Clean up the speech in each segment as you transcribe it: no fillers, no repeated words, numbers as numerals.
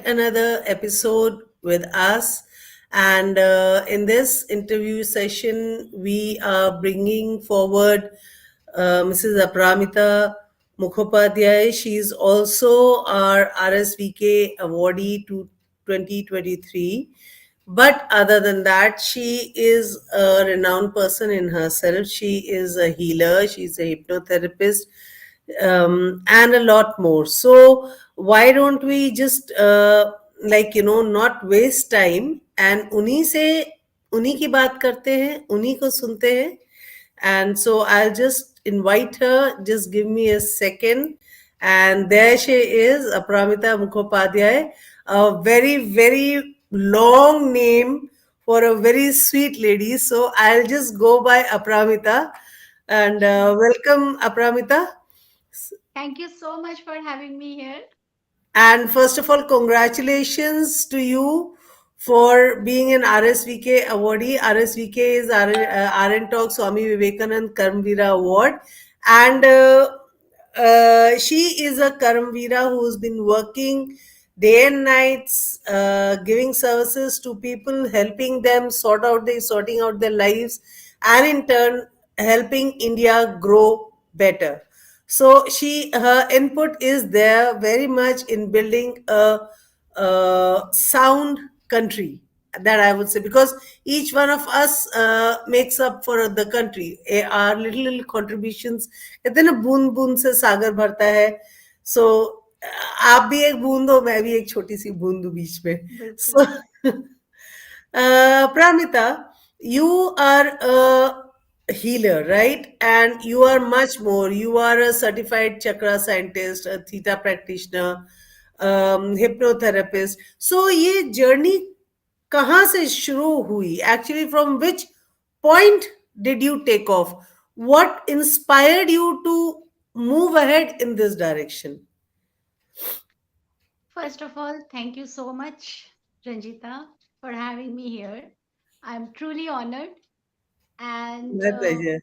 Another episode with us. And in this interview session, we are bringing forward Mrs. Apramita Mukhopadhyay. She's also our RSVK awardee to 2023. But other than that, she is a renowned person in herself. She is a healer, she's a hypnotherapist, and a lot more. So, why don't we just, not waste time and उन्हीं की बात करते हैं, उन्हीं को सुनते हैं. And so I'll just invite her. Just give me a second. And there she is, Apramita Mukhopadhyay. A very, very long name for a very sweet lady. So I'll just go by Apramita. And Sure. welcome, Apramita. Thank you so much for having me here. And first of all, congratulations to you for being an RSVK awardee. RSVK is RNTalks Swami Vivekananda Karmaveera Award. And she is a Karmaveera who's been working day and nights, giving services to people, helping them sorting out their lives, and in turn helping India grow better. So her input is there very much in building a sound country, that I would say, because each one of us makes up for the country. Our little contributions, कहते हैं ना, बूंद बूंद से सागर भरता है. So आप भी एक बूंद हो, मैं भी एक छोटी सी बूंद हूँ बीच में. So बिल्कुल. Pramita, you are a healer, right? And you are much more. You are a certified chakra scientist, a theta practitioner, hypnotherapist. So ये journey कहाँ से शुरू हुई? Actually, from which point did you take off? What inspired you to move ahead in this direction? First of all, thank you so much, Ranjeeta, for having me here. I'm truly honored. And My pleasure.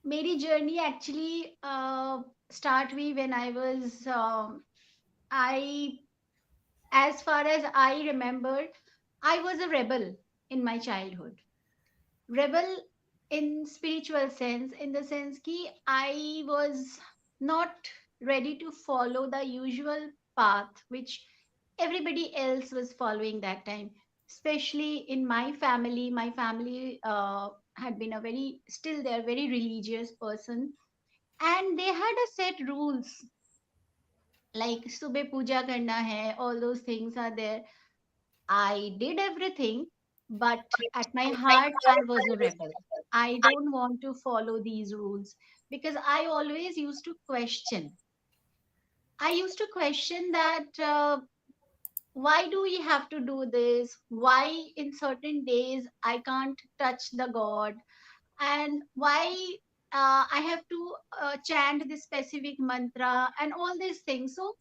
मेरी journey actually start हुई when I, as far as I remembered, I was a rebel in my childhood. Rebel in spiritual sense, in the sense ki I was not ready to follow the usual path which everybody else was following that time. Especially in my family had been a very, still they're very religious person, and they had a set rules like subah puja karna hai, all those things are there. I did everything, but at my heart, I was a rebel. I don't want to follow these rules because I always used to question. I used to question that why do we have to do this? Why in certain days I can't touch the God? And why I have to chant this specific mantra and all these things? So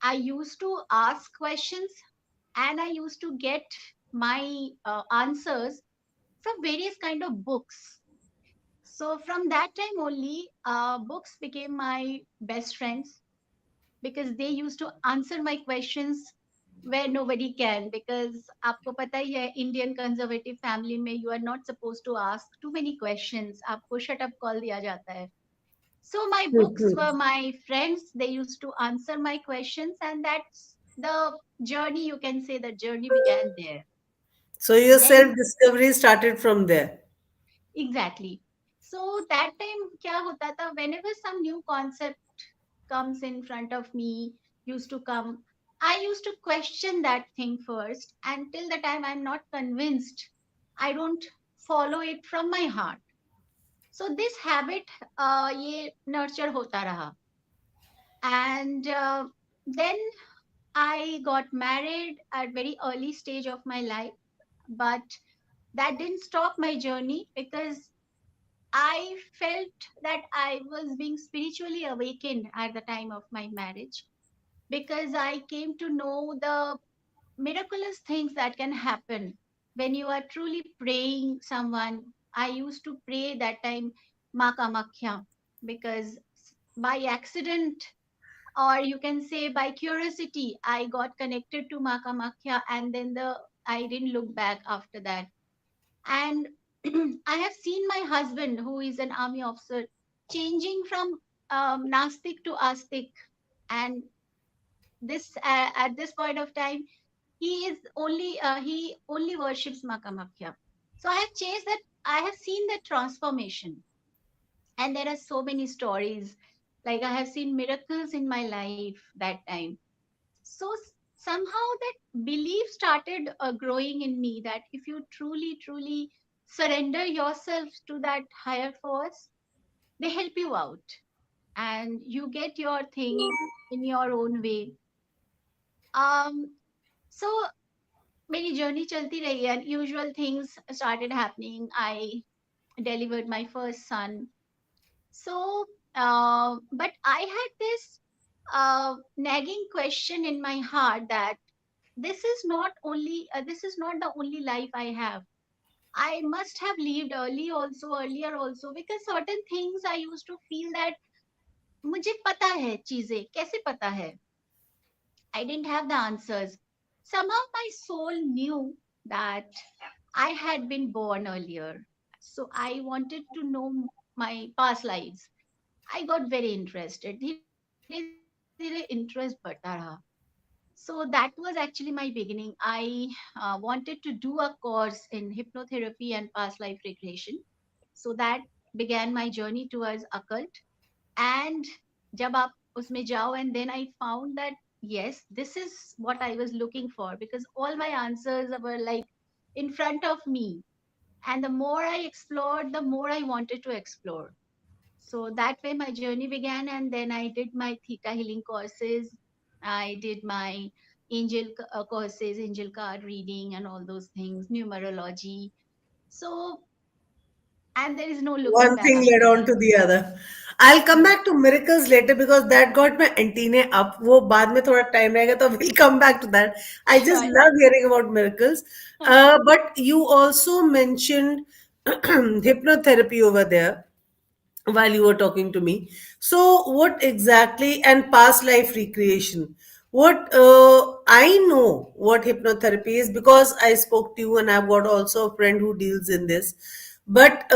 I used to ask questions and I used to get my answers from various kind of books. So from that time only, books became my best friends because they used to answer my questions where nobody can. Because आपको पता ही है Indian conservative family में you are not supposed to ask too many questions. आपको shut up call दिया जाता है. So my books were my friends. They used to answer my questions, and that's the journey. You can say the journey began there. So your Then self discovery started from there. exactly. So that time क्या होता था? Whenever some new concept comes in front of me, used to come, I used to question that thing first. Until the time I'm not convinced, I don't follow it from my heart. So this habit ये nurture होता रहा. And then I got married at very early stage of my life, but that didn't stop my journey because I felt that I was being spiritually awakened at the time of my marriage because I came to know the miraculous things that can happen when you are truly praying someone. I used to pray that time Ma Kamakhya because by accident or you can say by curiosity, I got connected to Ma Kamakhya, and then the I didn't look back after that. And I have seen my husband, who is an army officer, changing from Nastik to Astik, and this at this point of time, he only worships Ma Kamakhya. So I have changed that. I have seen that transformation, and there are so many stories. Like I have seen miracles in my life that time. So somehow that belief started growing in me, that if you truly surrender yourself to that higher force, they help you out and you get your thing in your own way. Um so मेरी journey चलती रही and usual things started happening. I delivered my first son. So but I had this nagging question in my heart that this is not the only life I have. I must have lived earlier also, because certain things I used to feel that मुझे पता है चीजें कैसे पता है. I didn't have the answers. Somehow my soul knew that I had been born earlier. So I wanted to know my past lives. I got very interested. धीरे धीरे interest बढ़ता रहा. So that was actually my beginning. I wanted to do a course in hypnotherapy and past life regression. So that began my journey towards occult. And जब आप उसमें जाओ, and then I found that yes, this is what I was looking for, because all my answers were like in front of me. And the more I explored, the more I wanted to explore. So that way my journey began, and then I did my theta healing courses. I did my courses, angel card reading, and all those things, numerology. So, and there is no looking One back thing after led on that. to the other. I'll come Yes, back to miracles later because that got my antennae up. वो बाद में थोड़ा time रहेगा तो we'll come back to that. I just sure. love hearing about miracles. But you also mentioned hypnotherapy over there while you were talking to me. So, what exactly, and past life recreation? What I know what hypnotherapy is because I spoke to you and I've got also a friend who deals in this. But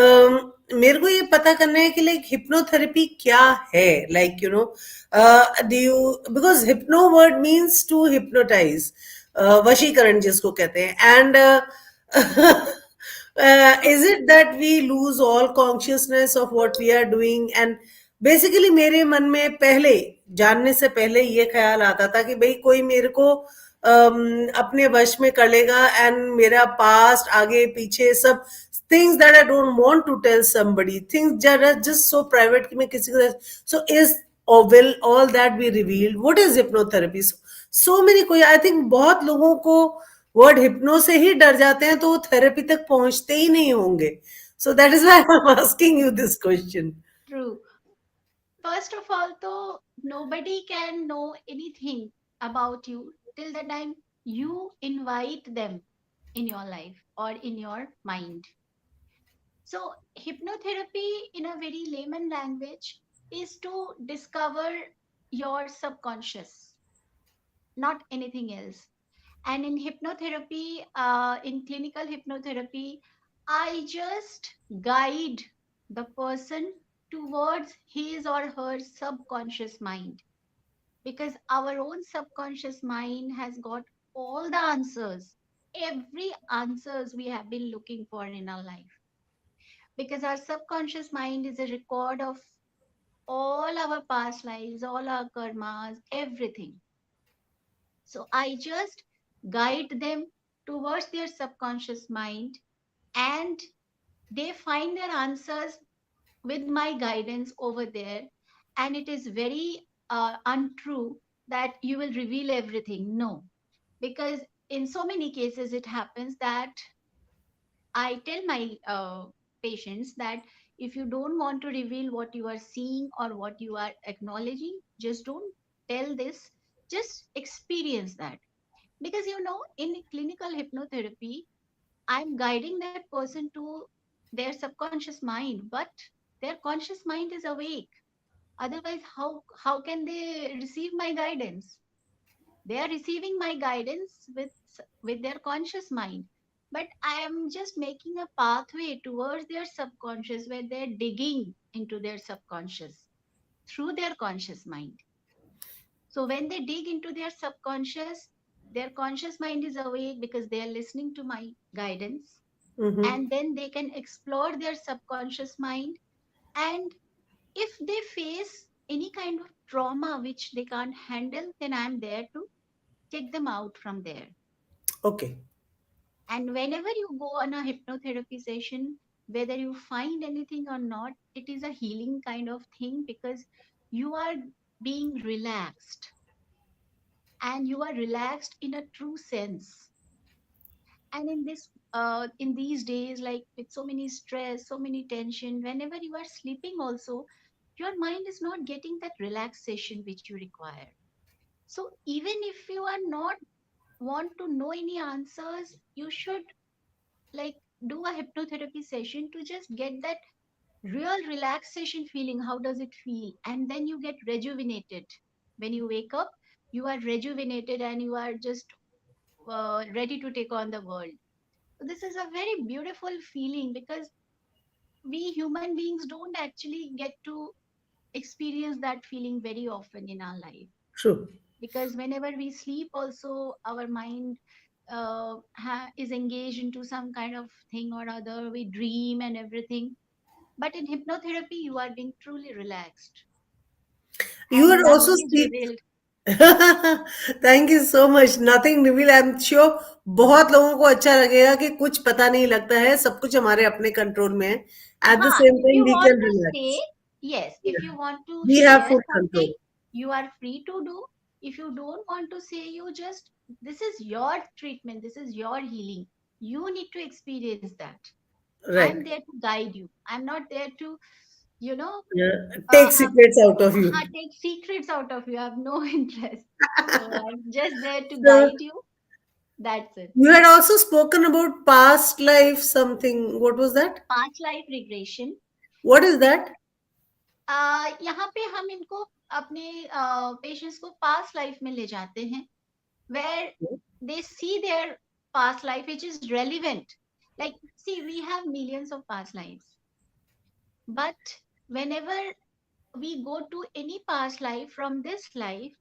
मेरे को ये पता करना है कि like hypnotherapy क्या है, like you know, do you, because hypno word means to hypnotize, वशीकरण जिसको कहते हैं, and is it that we lose all consciousness of what we are doing? And basically मेरे मन में पहले, जानने से पहले ये ख्याल आता था कि भाई कोई मेरे को अपने वश में कर लेगा, एंड मेरा पास्ट आगे पीछे सब things that I don't want to tell somebody, things that are just so private कि मैं किसी को, so is, or will all that be revealed? What is hypnotherapy? So many, कोई I think बहुत लोगों को वर्ड हिप्नो से ही डर जाते हैं तो वो थेरेपी तक पहुंचते ही नहीं होंगे. So that is why I'm asking you this question. True. First of all, though, nobody can know anything about you till the time you invite them in your life or in your mind. So, hypnotherapy, in a very layman language, is to discover your subconscious, not anything else. And in hypnotherapy, in clinical hypnotherapy, I just guide the person towards his or her subconscious mind, because our own subconscious mind has got all the answers, every answers we have been looking for in our life, because our subconscious mind is a record of all our past lives, all our karmas, everything. So I just guide them towards their subconscious mind, and they find their answers with my guidance over there. And it is very untrue that you will reveal everything. No, because in so many cases it happens that I tell my patients that if you don't want to reveal what you are seeing or what you are acknowledging, just don't tell this, just experience that. Because in clinical hypnotherapy, I'm guiding that person to their subconscious mind, but their conscious mind is awake. Otherwise, how can they receive my guidance? They are receiving my guidance with their conscious mind, but I am just making a pathway towards their subconscious, where they're digging into their subconscious through their conscious mind. So when they dig into their conscious mind is awake because they are listening to my guidance, Mm-hmm. and then they can explore their subconscious mind. And if they face any kind of trauma which they can't handle, then I'm there to take them out from there. Okay. And whenever you go on a hypnotherapy session, whether you find anything or not, it is a healing kind of thing, because you are being relaxed, and you are relaxed in a true sense. And in these days, like with so many stress, so many tension, whenever you are sleeping also, your mind is not getting that relaxation which you require. So even if you are not want to know any answers, you should like do a hypnotherapy session to just get that real relaxation feeling. How does it feel? And then you get rejuvenated. When you wake up, you are rejuvenated and you are just ready to take on the world. So this is a very beautiful feeling, because we human beings don't actually get to experience that feeling very often in our life. True. Because whenever we sleep also, our mind is engaged into some kind of thing or other. We dream and everything, but in hypnotherapy you are being truly relaxed You and are also nothing is speak. revealed. Thank you so much. Nothing reveal. I am sure बहुत लोगों को अच्छा लगेगा कि कुछ पता नहीं लगता है, सब कुछ हमारे अपने कंट्रोल में है. At the Huh, same if time you we want can to say, relax. yes, if you want to we have share full something, control. you are free to do. If you don't want to say, you just, this is your treatment, this is your healing. You need to experience that. I'm right. there to guide you. I'm not there to, you know, take secrets out of you. take secrets out of you. I have no interest. So I'm just there to So guide you. That's it. you had also spoken about past life something. What was that? Past life regression. What is that? यहाँ पे हम इनको अपने patients को past life में ले जाते हैं, where they see their past life which is relevant. Like, see, we have millions of past lives, but whenever we go to any past life from this life,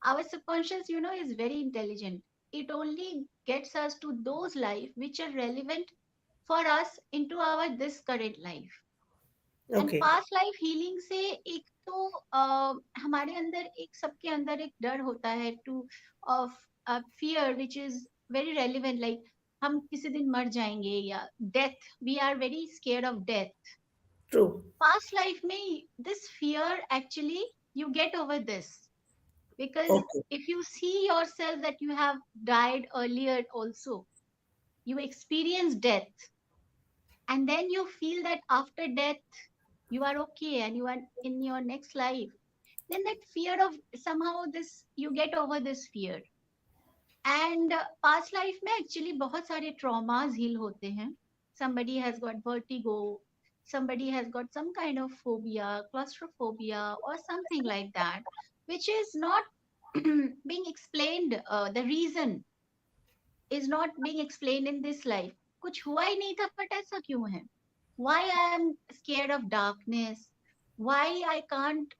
our subconscious, is very intelligent. It only gets us to those life which are relevant for us into our this current life. And Okay. Past life healing से एक तो हमारे अंदर एक सबके अंदर एक डर होता है two of fear which is very relevant, like हम किसी दिन मर जाएंगे, या death, we are very scared of death. True. Past life में this fear actually you get over this, because Okay. if you see yourself that you have died earlier also, you experience death, and then you feel that after death you are okay and you are in your next life, then that fear of somehow this, you get over this fear. And past life में actually बहुत सारे traumas heal होते हैं. Somebody has got vertigo, somebody has got some kind of phobia, claustrophobia or something like that, which is not being explained. The reason is not being explained in this life. कुछ हुआ ही नहीं था, but ऐसा क्यों है? Why I am scared of darkness? Why I can't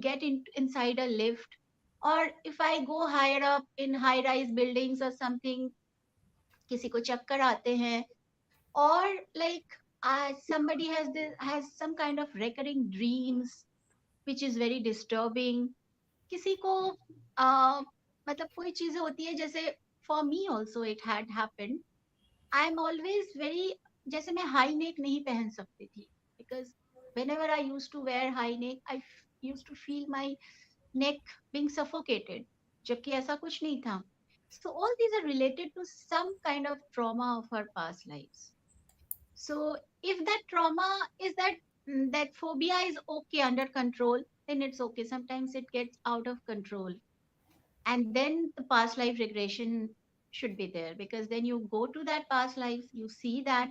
get inside a lift? Or if I go higher up in high rise buildings or something, किसी को चक्कर आते हैं. Or like somebody has some kind of recurring dreams which is very disturbing. किसी को मतलब कोई चीजें होती है, जैसे for me also it had happened. I am always very, जैसे मैं हाई नेक नहीं पहन सकती थी, because whenever I used to wear high neck, I used to feel my neck being suffocated, जबकि ऐसा कुछ नहीं था. So all these are related to some kind of trauma of our past lives. So if that trauma is that phobia is okay under control, then it's okay. Sometimes it gets out of control, and then the past life regression should be there, because then you go to that past life, you see that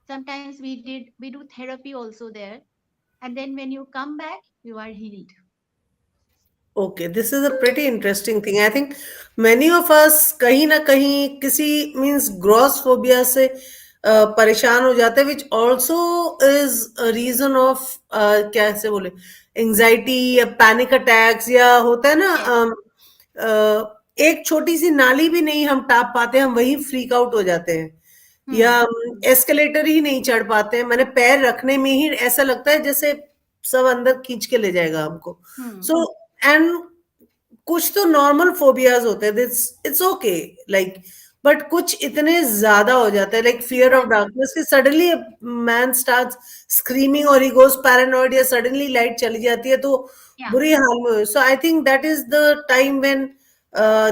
sometimes we do therapy also there, and then when you come back you are healed. Okay, this is a pretty interesting thing. I think many of us कहीं ना कहीं किसी means gross phobia से परेशान हो जाते हैं, which also is a reason of कैसे बोले anxiety या panic attacks, या होता है ना Yes. एक छोटी सी नाली भी नहीं हम टाप पाते, हम वहीं फ्रीक आउट हो जाते हैं, या Hmm. Hmm. एस्केलेटर ही नहीं चढ़ पाते हैं, मैंने पैर रखने में ही ऐसा लगता है जैसे सब अंदर खींच के ले जाएगा हमको. Hmm. सो एंड कुछ तो नॉर्मल फोबियाज होते हैं, इट्स ओके, लाइक, बट कुछ इतने ज्यादा हो जाते हैं, like fear of Exactly. Darkness, कि सडनली मैन स्टार्ट्स स्क्रीमिंग और ही गोज पैरानॉइड, या सडनली लाइट चली जाती है तो Yeah. बुरी हाल में. So I think that is the time when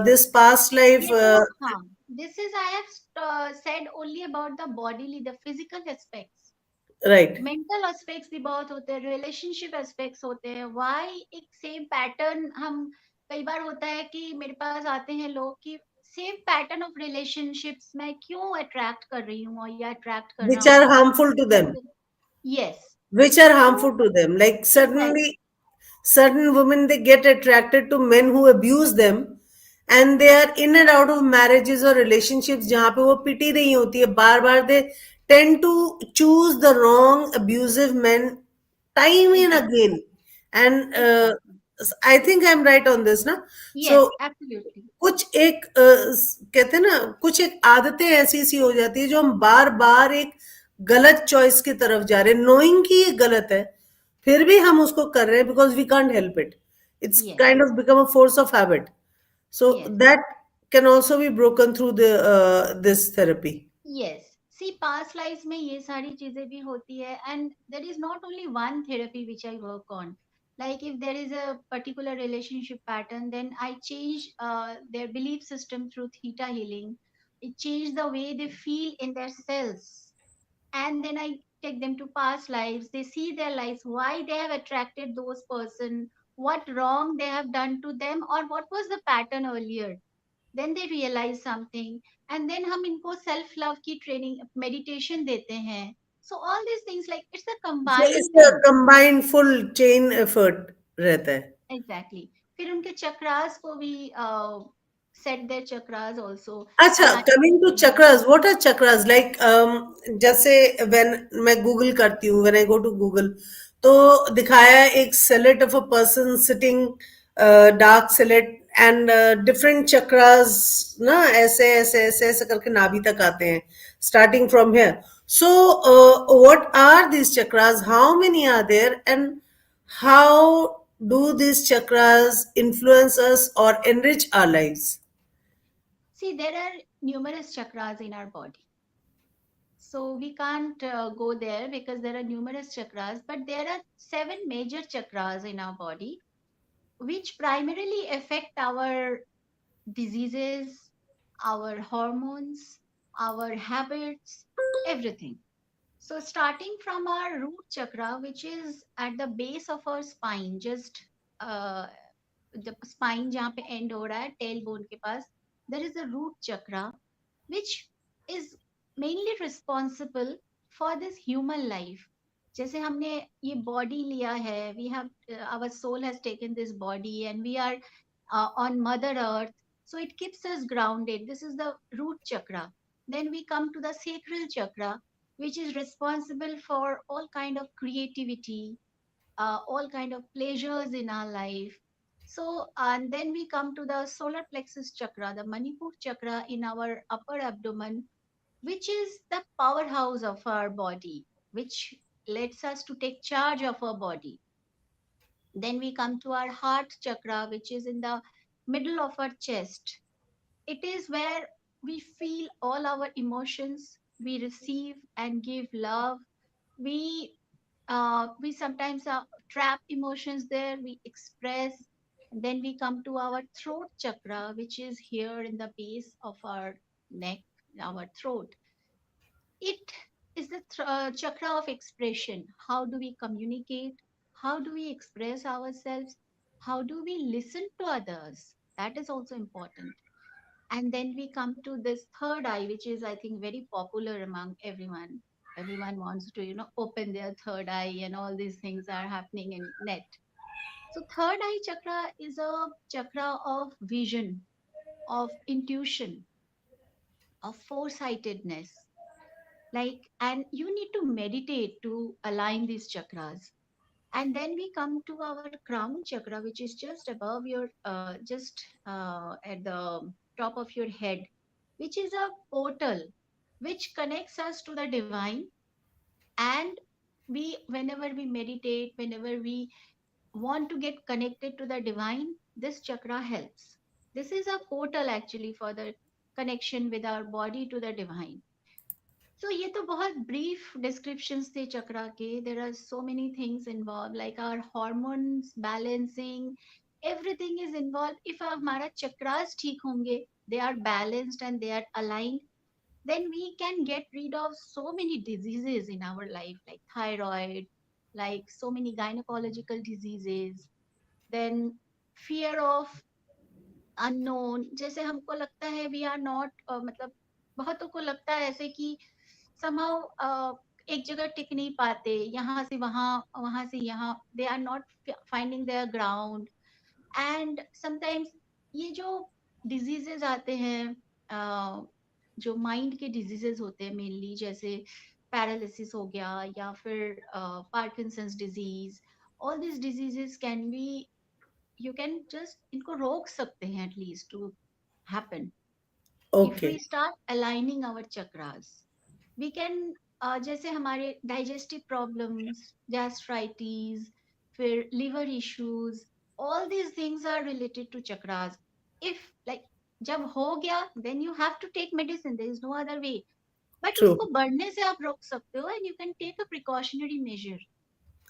this past life. ये तो हाँ. This is I have said only about the bodily, the physical aspects. Right. Mental aspects भी बहुत होते हैं, रिलेशनशिप एस्पेक्ट्स होते हैं. व्हाई एक सेम पैटर्न हम कई बार होता है कि मेरे पास आते हैं लोग कि सेम पैटर्न ऑफ रिलेशनशिप्स मैं क्यों अट्रैक्ट कर रही हूँ या अट्रैक्ट कर रहा विच हूँ आर या harmful to them. Yes. Which are तो harmful to them, like exactly. suddenly certain women, they get attracted to men who abuse them, and they are in and out of marriages or relationships जहाँ पे वो पिटी नहीं होती है बार बार. They tend to choose the wrong abusive men time and exactly. again. And exactly. I think I'm right on this na. Yes, So absolutely. कुछ एक कहते हैं ना, कुछ एक आदतें ऐसी सी हो जाती है जो हम बार बार एक गलत चॉइस की तरफ जा रहे हैं, नोइंग कि ये गलत है, फिर भी हम उसको कर रहे हैं because we can't help it. It's yes. Kind of become a force of habit. So yes. That can also be broken through this therapy. Yes. See, past lives में ये सारी चीजें भी होती है, and there is not only one therapy which I work on. Like if there is a particular relationship pattern, then I change their belief system through theta healing. It change the way they feel in their cells, and then I take them to past lives. They see their lives, why they have attracted those person, what wrong they have done to them, or what was the pattern earlier. Then they realise something, and then हम इनको self love की training meditation देते हैं. So all this things like it's a so combined इससे thing. Combined full chain effort रहता है. Exactly. फिर उनके चक्रास को भी सेट देयर चक्रास आल्सो. अच्छा, अलाइन कमिंग टू करते हैं. Chakras, what are chakras like? जैसे व्हेन मैं गूगल करती हूँ, when I go to Google, तो दिखाया है एक silhouette of a person sitting, dark silhouette, and different chakras ना, ऐसे ऐसे ऐसे ऐसे करके नाभि तक आते हैं, starting from here. So what are this chakras, how many are there, and how do these chakras influence us or enrich our lives? See there are numerous chakras in our body. So we can't go there because there are numerous chakras, but there are seven major chakras in our body which primarily affect our diseases, our hormones, our habits, everything. So, starting from our root chakra, which is at the base of our spine, just uh, the spine जहाँ पे end हो रहा है tail bone के पास, there is a root chakra which is mainly responsible for this human life. जैसे हमने ये body लिया है, we have our soul has taken this body and we are on Mother Earth, so it keeps us grounded. This is the root chakra. Then we come to the sacral chakra, which is responsible for all kind of creativity, all kind of pleasures in our life. So, and then we come to the solar plexus chakra, the Manipur chakra in our upper abdomen, which is the powerhouse of our body, which lets us to take charge of our body. Then we come to our heart chakra, which is in the middle of our chest. It is where we feel all our emotions, we receive and give love. We sometimes trap emotions there, we express. And then we come to our throat chakra, which is here in the base of our neck, our throat. It is the chakra of expression. How do we communicate? How do we express ourselves? How do we listen to others? That is also important. And then we come to this third eye, which is, I think, very popular among everyone. Everyone wants to, open their third eye, and all these things are happening in net. So third eye chakra is a chakra of vision, of intuition, of foresightedness. Like, and you need to meditate to align these chakras. And then we come to our crown chakra, which is just above your, just at the top of your head, which is a portal which connects us to the divine. And we, whenever we meditate, whenever we want to get connected to the divine, this chakra helps. This is a portal actually for the connection with our body to the divine. So ये तो बहुत brief descriptions थे चक्रा के. There are so many things involved, like our hormones balancing, everything is involved. If हमारा chakras ठीक होंगे, they are balanced and they are aligned, then we can get rid of so many diseases in our life, like thyroid, like so many gynecological diseases, then fear of unknown. जैसे हमको लगता है we are not, मतलब बहुतों को लगता है ऐसे कि somehow एक जगह टिक नहीं पाते, यहाँ से वहाँ, वहाँ से यहाँ, they are not finding their ground. And sometimes ये जो डिजीजेस आते हैं, जो माइंड के डिजीजेस होते हैं मेनली, जैसे पैरालिसिस हो गया या फिर Parkinson's disease, all this diseases can be, you can just इनको रोक सकते हैं at least to happen if we Okay, start aligning our chakras. We can, जैसे हमारे digestive problems, gastritis, फिर liver issues, all these things are related to chakras. If like जब हो गया, then you have to take medicine, there is no other way. But true. उसको बढ़ने से आप रोक सकते हो, and you can take a precautionary measure.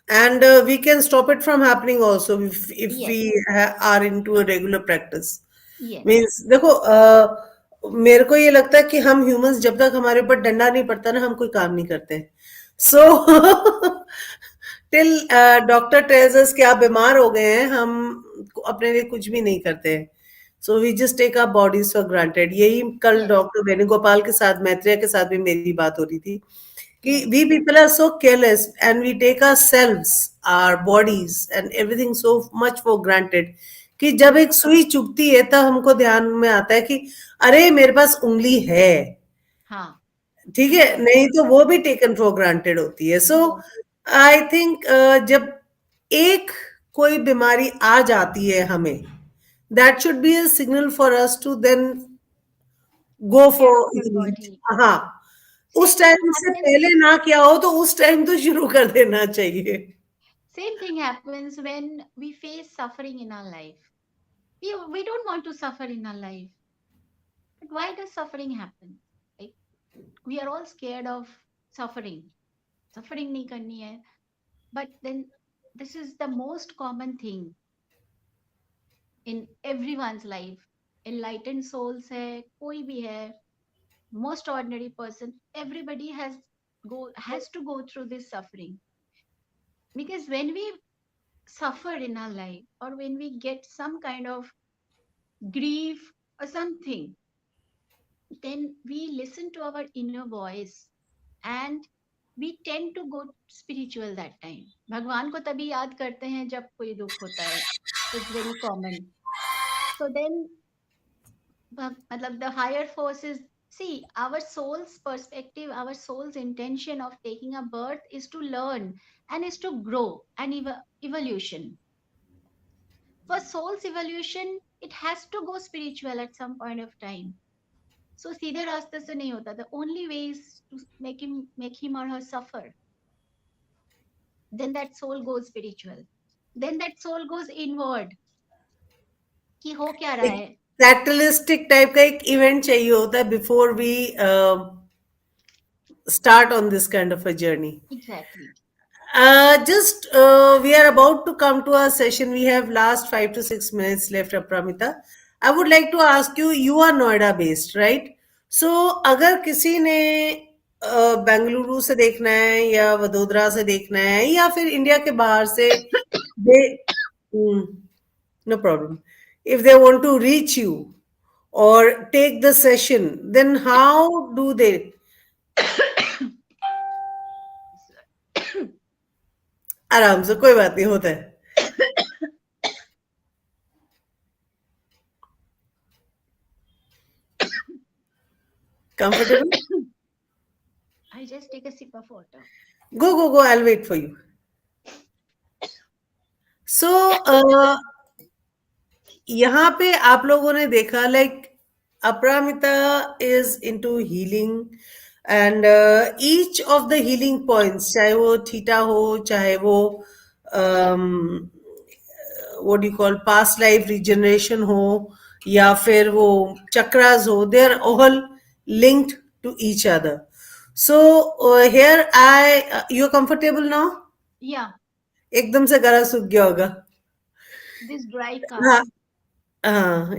And we can stop it from happening also if we Yes, are into a regular practice. yes, means देखो मेरे को ये लगता है कि हम ह्यूमंस जब तक हमारे ऊपर डंडा नहीं पड़ता ना हम कोई काम नहीं करते हैं. So till doctor tells us कि आप बीमार हो गए हैं, हम अपने लिए कुछ भी नहीं करते हैं. So we just take our bodies for granted. यही कल yes, डॉक्टर वेणुगोपाल के साथ, मैत्रेय के साथ भी मेरी बात हो रही थी कि yes, we people are so careless and we take ourselves, our bodies and everything so much for granted कि जब yes, एक सुई चुभती है तब हमको ध्यान में आता है कि अरे मेरे पास उंगली है. हाँ, ठीक है, नहीं exactly, तो वो भी टेकन फॉर ग्रांटेड होती है. सो yes, आई थिंक जब एक कोई बीमारी आ जाती है हमें, that should be a signal for us to then go take care of for your healing. body. हाँ, उस Same thing टाइम से happens. पहले ना किया हो तो उस टाइम तो शुरू कर देना चाहिए. Same thing happens when we face suffering in our life. We don't want to suffer in our life. But why does suffering happen? Like, we are all scared of suffering. Suffering nahi karni hai. But then this is the most common thing in everyone's life. Enlightened souls hai, koi bhi hai, most ordinary person, everybody has to go through this suffering. Because when we suffer in our life, or when we get some kind of grief or something, then we listen to our inner voice, and we tend to go spiritual that time. भगवान को तभी याद करते हैं जब कोई दुख होता है. It's very common. So then, मतलब the higher forces, see, our soul's perspective, our soul's intention of taking a birth is to learn and is to grow and evolution. For soul's evolution, it has to go spiritual at some point of time. So सीधे रास्ते से नहीं होता. The only way is to make him or her suffer. Then that soul goes spiritual. Then that soul goes inward. कि हो क्या रहा एक है. कैटलिस्टिक टाइप का एक इवेंट चाहिए होता है before we start on this kind of a journey. Exactly. Just we are about to come to our session. We have last 5 to 6 minutes left, Apramita. I would like to ask you. You are Noida based, right? So, अगर किसी ने बेंगलुरु से देखना है या वडोदरा से देखना है या फिर इंडिया के बाहर से, they no problem. If they want to reach you or take the session, then how do they? आराम से, कोई बात नहीं, होता है. Comfortable? I just take a sip of water. Go, go, go. I'll wait for you. So, यहाँ पे आप लोगों ने देखा like Aparamita is into healing and each of the healing points चाहे वो थीटा हो चाहे वो what you call past life regeneration हो या फिर वो चक्रास हो they are all linked to each other so here I you are comfortable now Yeah, एकदम से गला सूख गया होगा this dry हाँ cough.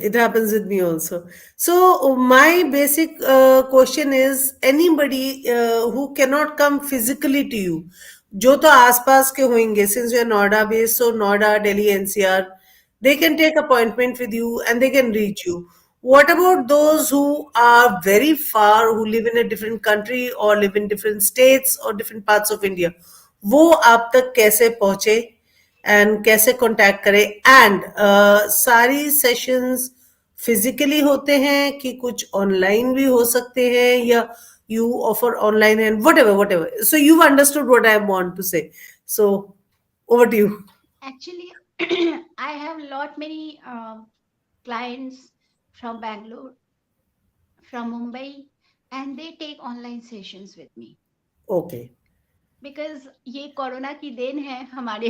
it happens with me also. So, my basic question is anybody who cannot come physically to you, जो तो आसपास के होंगे, since we are Noida based, so Noida, Delhi, NCR, they can take appointment with you and they can reach you. What about those who are very far, who live in a different country or live in different states or different parts of India? वो आप तक कैसे पहुंचे and कैसे contact करें and सारी sessions physically होते हैं कि कुछ ऑनलाइन भी हो सकते हैं या you offer online and whatever so you've understood what I want to say so over to you. Actually, I have lot many clients from Bangalore, from Mumbai, and they take online sessions with me Okay. because ये corona की then है हमारे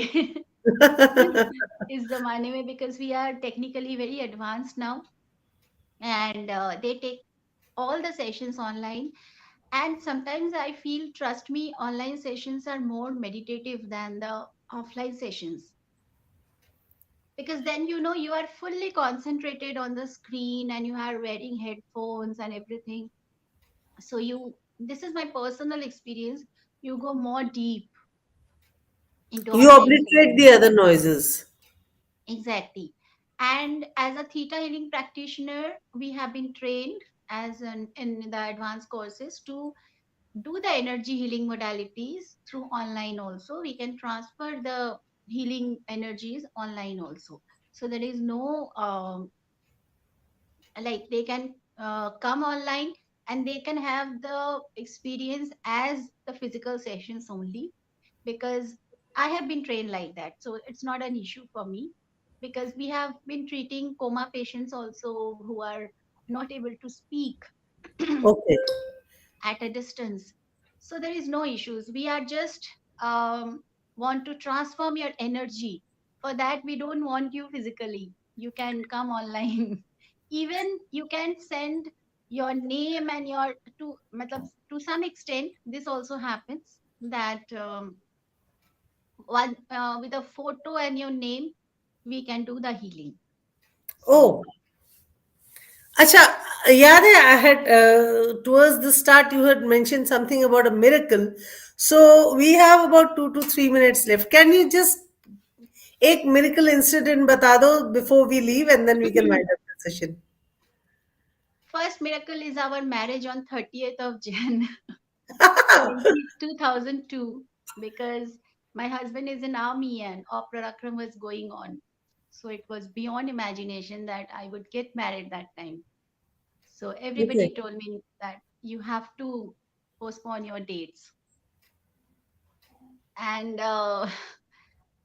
इस जमाने में, because we are technically very advanced now, and they take all the sessions online. And sometimes I feel, trust me, online sessions are more meditative than the offline sessions, because then you are fully concentrated on the screen and you are wearing headphones and everything. So you this is my personal experience, you go more deep into You online obliterate sessions. the other noises. Exactly. And as a theta healing practitioner, we have been trained in the advanced courses to do the energy healing modalities through online also. We can transfer the healing energies online also. So there is no like they can come online and they can have the experience as the physical sessions only, because I have been trained like that. So it's not an issue for me, because we have been treating coma patients also who are not able to speak Okay. at a distance. So there is no issues. We are just want to transform your energy. For that, we don't want you physically. You can come online. Even you can send your name and your to some extent. This also happens that one with a photo and your name, we can do the healing. Oh, So acha, याद है I had towards the start you had mentioned something about a miracle. So we have about 2 to 3 minutes left. Can you just एक miracle incident बता दो before we leave and then we can wind up the session. first miracle is our marriage on 30th of Jan 2002, because my husband is in army and Aaprakram was going on. So it was beyond imagination that I would get married that time. So Okay. everybody told me that you have to postpone your dates. And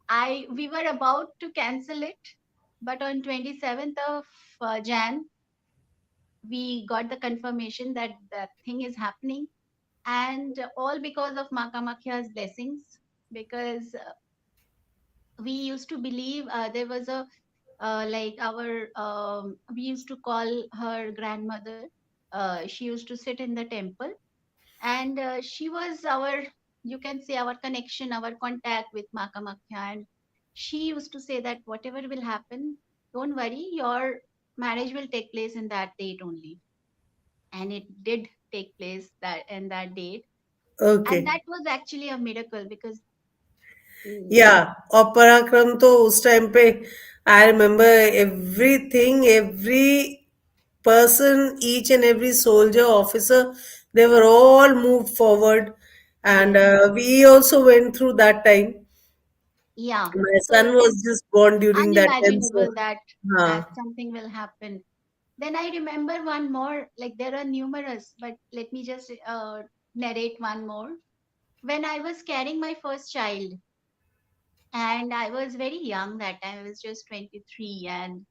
I we were about to cancel it, but on 27th of Jan, we got the confirmation that that thing is happening, and all because of Makamakhya's blessings. Because we used to believe there was a like our we used to call her grandmother. She used to sit in the temple, and she was our, you can say, our connection, our contact with Makamakhya. And she used to say that whatever will happen, don't worry, your marriage will take place in that date only. And it did take place that in that date, and Okay. that was actually a miracle because mm, Yeah, और पराक्रम तो उस time पे I remember everything, every person, each and every soldier, officer, they were all moved forward, and yes, we also went through that time. yeah, My so son it was is just born during that time, so unimaginable that हाँ, something will happen. Then I remember one more, like there are numerous, but let me just narrate one more. When I was carrying my first child, and I was very young that time, I was just 23, and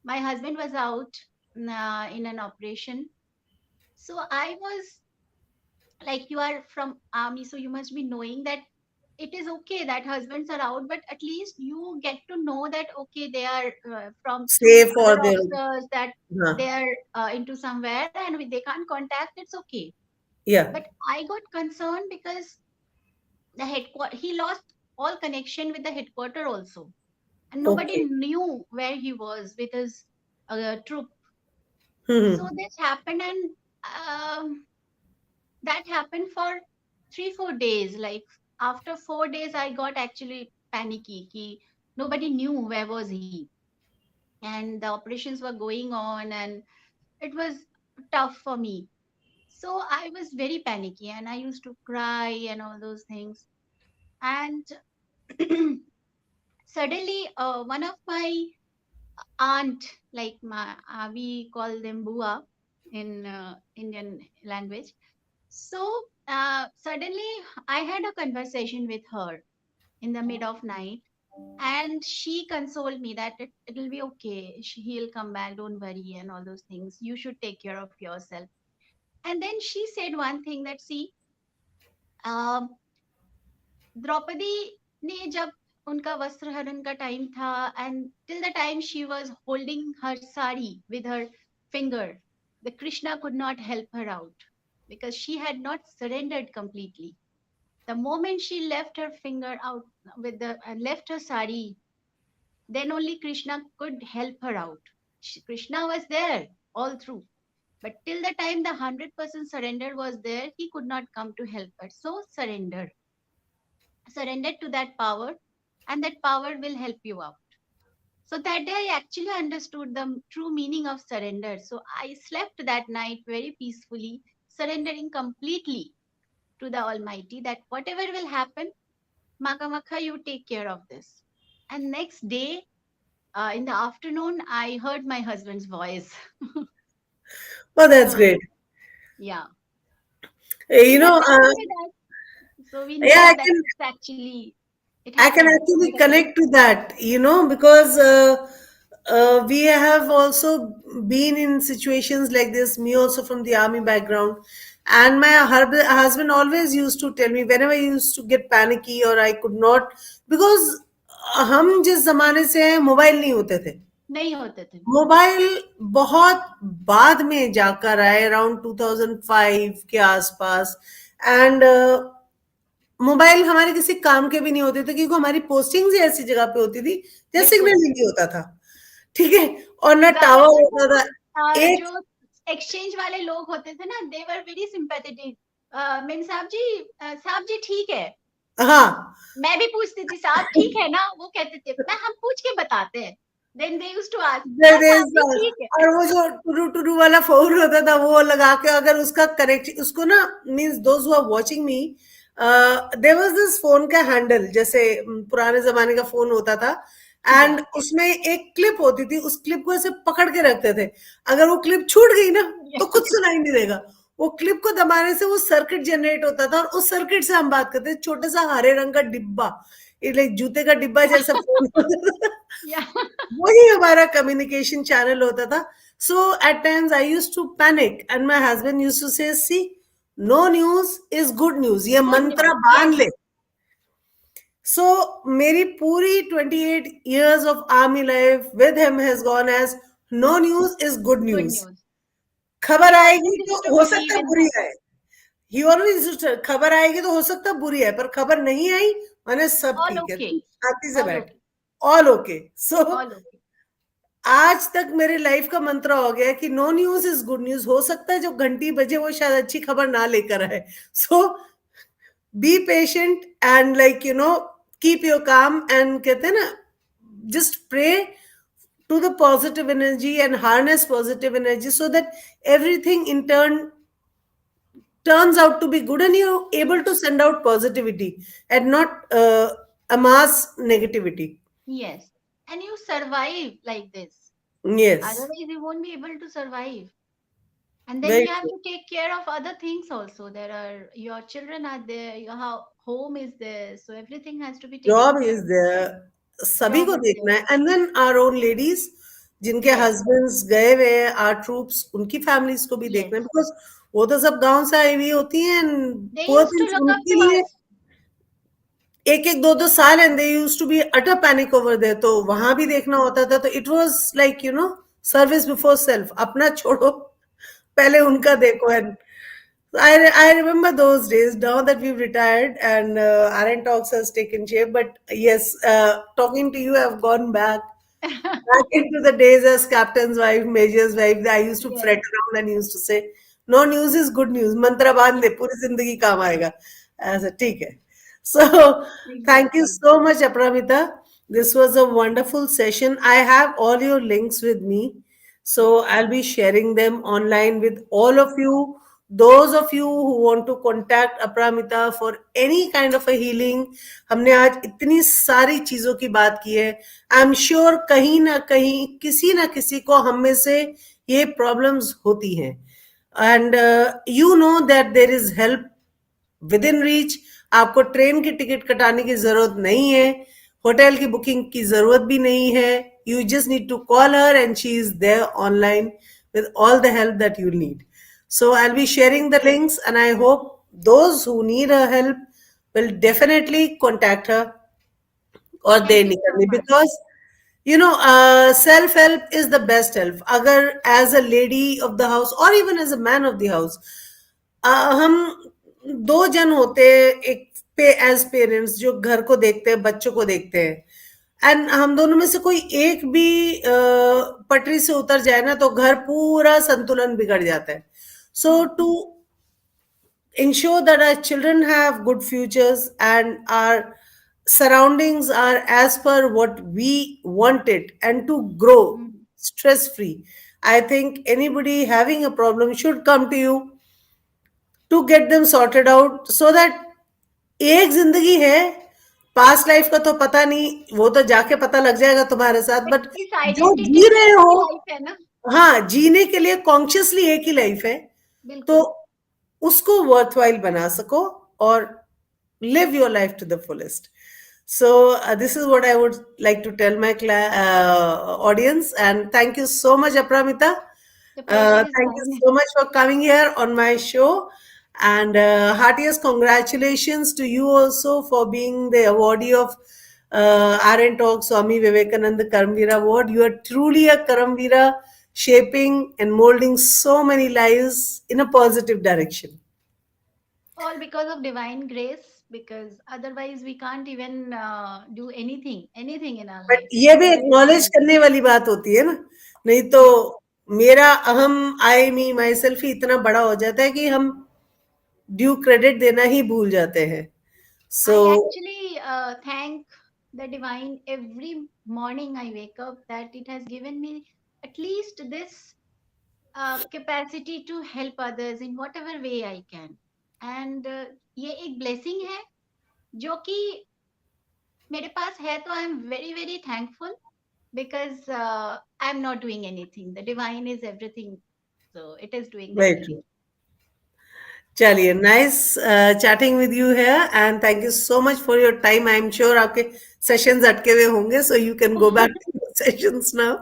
my husband was out in an operation. So I was like, you are from army, so you must be knowing that it is okay that husbands are out, but at least you get to know that okay, they are from through Safe other or their. officers, that Huh. they are into somewhere and they can't contact, it's okay. Yeah. But I got concerned because the headquarter, he lost all connection with the headquarter also, and nobody Okay. knew where he was with his troop. So Hmm. this happened, and that happened for 3 4 days. Like after 4 days I got actually panicky ki nobody knew where was he, and the operations were going on, and it was tough for me. So I was very panicky and I used to cry and all those things. And suddenly one of my aunt, like my we call them bua in Indian language. So suddenly I had a conversation with her in the mid of night, and she consoled me that it'll be okay. He'll come back, don't worry, and all those things. You should take care of yourself. And then she said one thing that, see, um, Draupadi ने जब उनका वस्त्र हरण का time था, and till the time she was holding her sari with her finger, the Krishna could not help her out because she had not surrendered completely. The moment she left her finger out with the left her sari, then only Krishna could help her out. Krishna was there all through, but till the time the 100% surrender was there, he could not come to help her. So surrender to that power, and that power will help you out. So that day I actually understood the true meaning of surrender. So I slept that night very peacefully, surrendering completely to the Almighty that whatever will happen, Makamakha, you take care of this. And next day, in the afternoon, I heard my husband's voice. Oh, that's So, great. yeah. You He was know, sitting with us. So we yeah, knew that it's actually, it I can happened. actually Whatever. connect to that, because we have also been in situations like this, me also from the army background. And my husband always used to tell me whenever I used to get panicky or I could not, because हम जिस जमाने से हैं mobile नहीं होते थे. नहीं होते थे. मोबाइल बहुत बाद में जाकर आए अराउंड 2005 के आसपास. एंड मोबाइल हमारे किसी काम के भी नहीं होते थे क्योंकि हमारी पोस्टिंग ही ऐसी जगह पे होती थी जहाँ बिल्कुल. सिग्नल ही नहीं होता था. ठीक है. और ना टावर ज्यादातर होता था. एक. जो एक्सचेंज वाले लोग होते थे ना, दे वर वेरी सिंपैथेटिक. मीन साहब जी ठीक है. हाँ. मैं भी पूछती थी, साहब ठीक है ना? वो कहते थे, मैं हम पूछ के बताते हैं. Then they used to ask, हाँ देयर साहब इज. जी ठीक है. और वो जो टुरु टुरु वाला फोन होता था वो लगा के अगर उसका करेक्ट उसको ना, means those who are watching me, there was this phone का हैंडल जैसे पुराने जमाने का फोन होता था. या एंड उसमें एक क्लिप होती थी, उस क्लिप को ऐसे पकड़ के रखते थे. अगर वो क्लिप छूट गई ना या तो कुछ सुनाई नहीं देगा. वो क्लिप को दबाने से वो सर्किट जनरेट होता था और उस सर्किट से हम बात करते थे. छोटे सा हरे रंग का डिब्बा, लाइक जूते का डिब्बा या जैसा फोन होता था. या वही हमारा कम्युनिकेशन चैनल होता था. So at times I used to panic and my husband used to say, see, no news is good news, ये गुड मंत्र न्यूज. बांध यस. ले. सो मेरी पूरी 28 years of army life with him has gone as no news is good good news. News. खबर ही आएगी always तो used to हो सकता बिलीव है इन बुरी दैट. आए. ही ऑलवेज, खबर आएगी तो हो सकता है बुरी है, पर खबर नहीं आई माने सब ऑल ठीक है, ओके. तू शांति से ऑल बैठ. Okay. All okay. So all okay. आज तक मेरे लाइफ का मंत्र हो गया कि no news is good news. हो सकता है जो घंटी बजे वो शायद अच्छी खबर ना लेकर आए. So be patient and like keep your calm and कहते हैं ना, just pray to the positive energy and harness positive energy so that everything in turn turns out to be good and you're able to send out positivity and not amass negativity. Yes. And you survive like this. Yes, Otherwise, you won't be able to survive. And then very you have true. to take care of other things also. There are your children are there, your home is there, so everything has to be taken job care is of. There, सभी Job को is देखना there. है, and then our own ladies जिनके Yes, husbands गए हुए हैं, are troops, उनकी families को भी देखना है, yes. बिकॉज वो तो सब गांव से आई हुई होती हैं, and They poor used to things look up उनके to लिए us. एक एक दो दो साल, and they used to be utter panic over there, तो वहां भी देखना होता था, तो it was like service before self, अपना छोड़ो, पहले उनका देखो. And I remember those days. Now that we've retired and RNTalks has taken shape, but yes, talking to you, I've gone back into the days as captain's wife, major's wife. I used to fret Yes, around and used to say, "No news is good news." Mantra बांध yes, दे, पूरी जिंदगी काम आएगा. ऐसा ठीक है. So, thank you exactly. so much, Apramita. This was a wonderful session. I have all your links with me, so I'll be sharing them online with all of you. Those of you who want to contact Apramita for any kind of a healing, हमने आज इतनी सारी चीजों की बात की है. आई am sure कहीं ना कहीं किसी ना किसी को हम में से ये प्रॉब्लम्स होती हैं, and you know that there is help with in reach. आपको ट्रेन की टिकट कटाने की जरूरत नहीं है, होटल की बुकिंग की जरूरत भी नहीं है. You just need to call her and she is there online with all the help that you need. So I'll be sharing the links, and I hope those who need her help will definitely contact her or they Thank you need so me, much. because self help is the best help. अगर as a lady of the house or even as a man of the house, हम दो जन होते हैं, एक पे as parents जो घर को देखते हैं, बच्चों को देखते हैं, एंड हम दोनों में से कोई एक भी पटरी से उतर जाए ना, तो घर पूरा संतुलन बिगड़ जाता है. So Hmm. To ensure that our children have good futures and our surroundings are as per what we want it, and to grow Hmm. stress free, I think anybody having a problem should come to you to get them sorted out, so that एक जिंदगी है, past life का तो पता नहीं, वो तो जाके पता लग जाएगा तुम्हारे साथ, But बट इस जो आइडेंटिटी जी में रहे एक हो, ही लाइफ है ना. हाँ, जीने के लिए कॉन्शियसली एक ही लाइफ है, तो बिल्कुल. उसको वर्थवाइल बना सको और live your life to the fullest. So this is what I would like to tell my audience, and thank you so much, Apramita. The pleasure is Thank you mine. so much for coming here on my show, and heartiest congratulations to you also for being the awardee of RNTalks Swami Vivekananda Karmaveera Award. You are truly a Karmaveera, shaping and molding so many lives in a positive direction. All because of divine grace, because otherwise we can't even do anything in our but life ये भी without the acknowledge divine करने grace. वाली बात होती है ना, नहीं तो Yes. मेरा अहम, आई मी माई सेल्फ ही इतना बड़ा हो जाता है कि हम ड्यू क्रेडिट देना ही भूल जाते हैं. सो I actually thank the divine every morning I wake up that it has given me at least this capacity to help others in whatever way I can. And ये एक blessing है जो कि मेरे पास है, तो I am very very thankful because I am not doing anything, the divine is everything, so it is doing very true. Everything. चलिए, नाइस चैटिंग विद यू है, and thank you so much for your time. I am sure आपके sessions अटके हुए होंगे, so you can go back to your sessions now,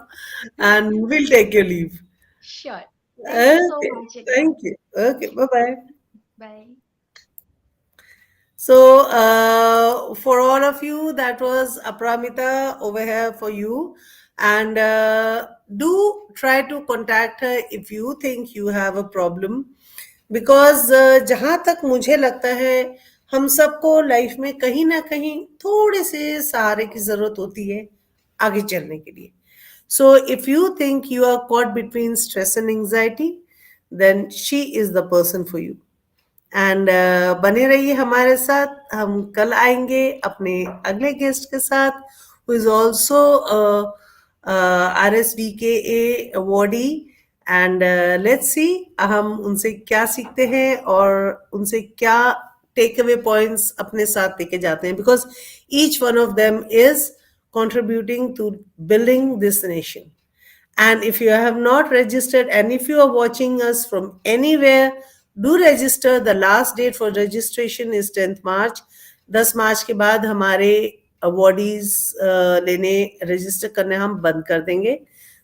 and will take your leave. Sure. Thank you so Okay, much again. thank you. Okay, bye bye. Bye. So, for all of you, that was Apramita over here for you. And do try to contact her if you think you have a problem. Because जहाँ तक मुझे लगता है, हम सबको life में कहीं ना कहीं थोड़े से सहारे की जरूरत होती है आगे चलने के लिए. So, if you think you are caught between stress and anxiety, then she is the person for you. And बने रहिए हमारे साथ. हम कल आएंगे अपने अगले गेस्ट के साथ, who is also RSVKA awardee. And let's see हम उनसे क्या सीखते हैं और उनसे क्या टेक अवे पॉइंट्स अपने साथ लेके जाते हैं, because each one of them is contributing to building this nation. And if you have not registered, and if you are watching us from anywhere, do register. The last date for registration is 10th March. 10 मार्च के बाद हमारे awardees लेने register करने हम बंद कर देंगे,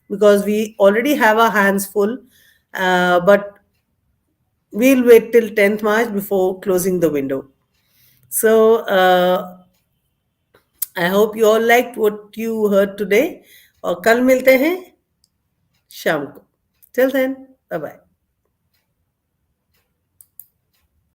because we already have our hands full, but we'll wait till 10th March before closing the window. So I hope you all liked what you heard today. और कल मिलते हैं शाम को. Till then, bye bye.